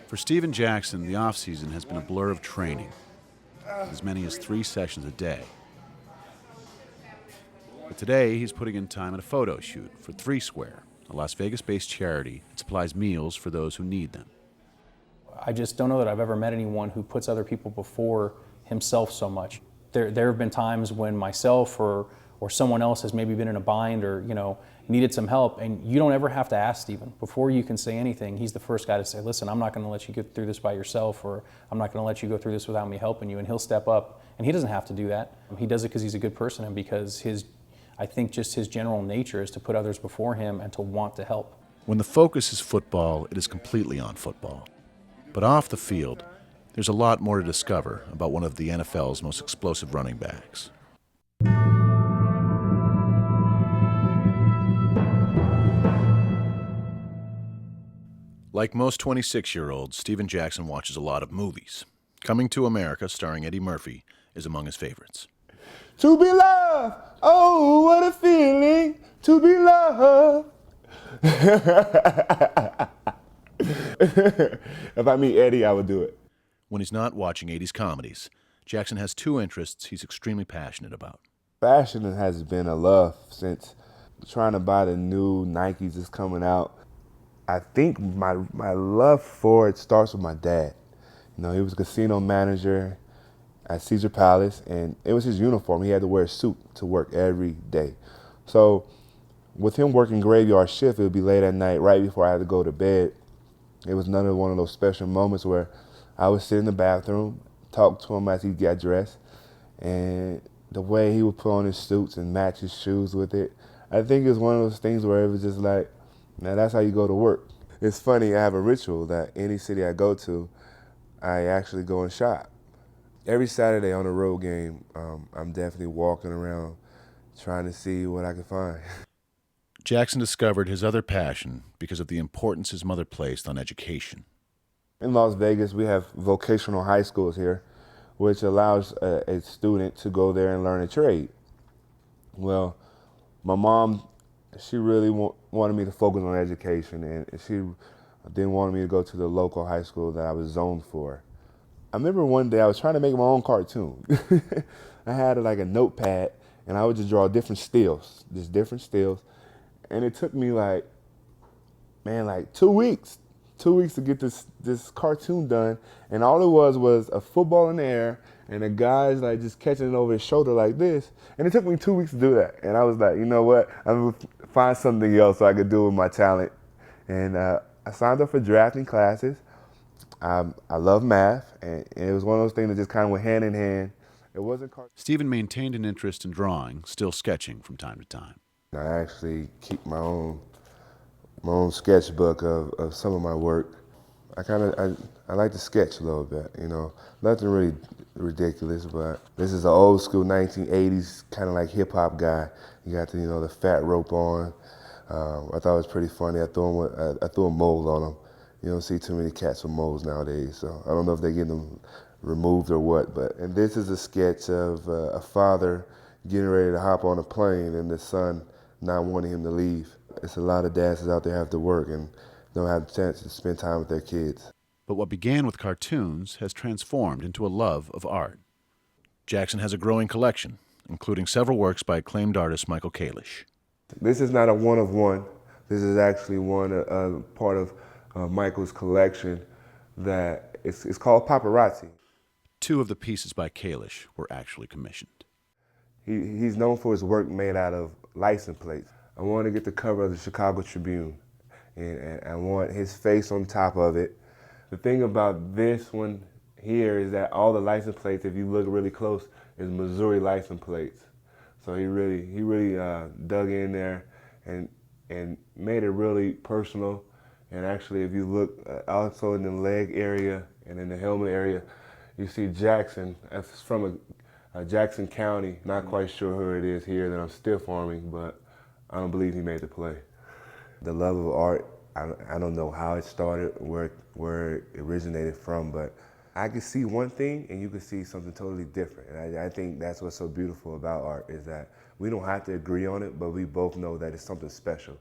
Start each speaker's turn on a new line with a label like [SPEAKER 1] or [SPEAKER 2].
[SPEAKER 1] For Steven Jackson, the offseason has been a blur of training, as many as 3 sessions a day. But today, he's putting in time at a photo shoot for 3 Square, a Las Vegas-based charity that supplies meals for those who need them.
[SPEAKER 2] I just don't know that I've ever met anyone who puts other people before himself so much. There have been times when myself or someone else has maybe been in a bind or needed some help, and you don't ever have to ask Steven. Before you can say anything, he's the first guy to say, listen, I'm not going to let you get through this by yourself, or I'm not going to let you go through this without me helping you, and he'll step up. And he doesn't have to do that. He does it because he's a good person and because I think just his general nature is to put others before him and to want to help.
[SPEAKER 1] When the focus is football, it is completely on football. But off the field, there's a lot more to discover about one of the NFL's most explosive running backs. Like most 26-year-olds, Steven Jackson watches a lot of movies. Coming to America, starring Eddie Murphy, is among his favorites.
[SPEAKER 3] To be loved, oh, what a feeling to be loved. If I meet Eddie, I would do it.
[SPEAKER 1] When he's not watching 80s comedies, Jackson has 2 interests he's extremely passionate about.
[SPEAKER 3] Fashion has been a love since trying to buy the new Nikes that's coming out. I think my love for it starts with my dad. He was a casino manager at Caesar Palace, and it was his uniform. He had to wear a suit to work every day. So with him working graveyard shift, it would be late at night, right before I had to go to bed. It was one of those special moments where I would sit in the bathroom, talk to him as he got dressed, and the way he would put on his suits and match his shoes with it, I think it's one of those things where it was just like, now that's how you go to work. It's funny, I have a ritual that any city I go to, I actually go and shop. Every Saturday on a road game, I'm definitely walking around trying to see what I can find.
[SPEAKER 1] Jackson discovered his other passion because of the importance his mother placed on education.
[SPEAKER 3] In Las Vegas, we have vocational high schools here, which allows a student to go there and learn a trade. Well, my mom, she really wanted me to focus on education, and she didn't want me to go to the local high school that I was zoned for. I remember one day I was trying to make my own cartoon. I had like a notepad, and I would just draw different stills, and it took me like 2 weeks. 2 weeks to get this cartoon done, and all it was a football in the air and a guy's like just catching it over his shoulder like this, and it took me 2 weeks to do that. And I was like, you know what, I'm gonna find something else so I could do with my talent. And I signed up for drafting classes. I love math, and it was one of those things that just kind of went hand in hand. It wasn't
[SPEAKER 1] Steven maintained an interest in drawing, still sketching from time to time.
[SPEAKER 3] I actually keep my own sketchbook of some of my work. I like to sketch a little bit, nothing really ridiculous, but this is an old school 1980s kind of like hip hop guy. You got the fat rope on. I thought it was pretty funny. I threw a mole on him. You don't see too many cats with moles nowadays, so I don't know if they're getting them removed or what. And this is a sketch of a father getting ready to hop on a plane and the son not wanting him to leave. It's a lot of dads out there have to work and don't have the chance to spend time with their kids.
[SPEAKER 1] But what began with cartoons has transformed into a love of art. Jackson has a growing collection, including several works by acclaimed artist Michael Kalish.
[SPEAKER 3] This is not a one of one. This is actually part of Michael's collection that it's called Paparazzi.
[SPEAKER 1] 2 of the pieces by Kalish were actually commissioned.
[SPEAKER 3] He's known for his work made out of license plates. I wanted to get the cover of the Chicago Tribune, and I want his face on top of it. The thing about this one here is that all the license plates, if you look really close, is Missouri license plates. So he really dug in there and made it really personal. And actually, if you look also in the leg area and in the helmet area, you see Jackson. That's from Jackson County. Not quite sure who it is here that I'm stiff arming, but I don't believe he made the play. The love of art, I don't know how it started, where it originated from, but I could see one thing and you could see something totally different. And I think that's what's so beautiful about art, is that we don't have to agree on it, but we both know that it's something special.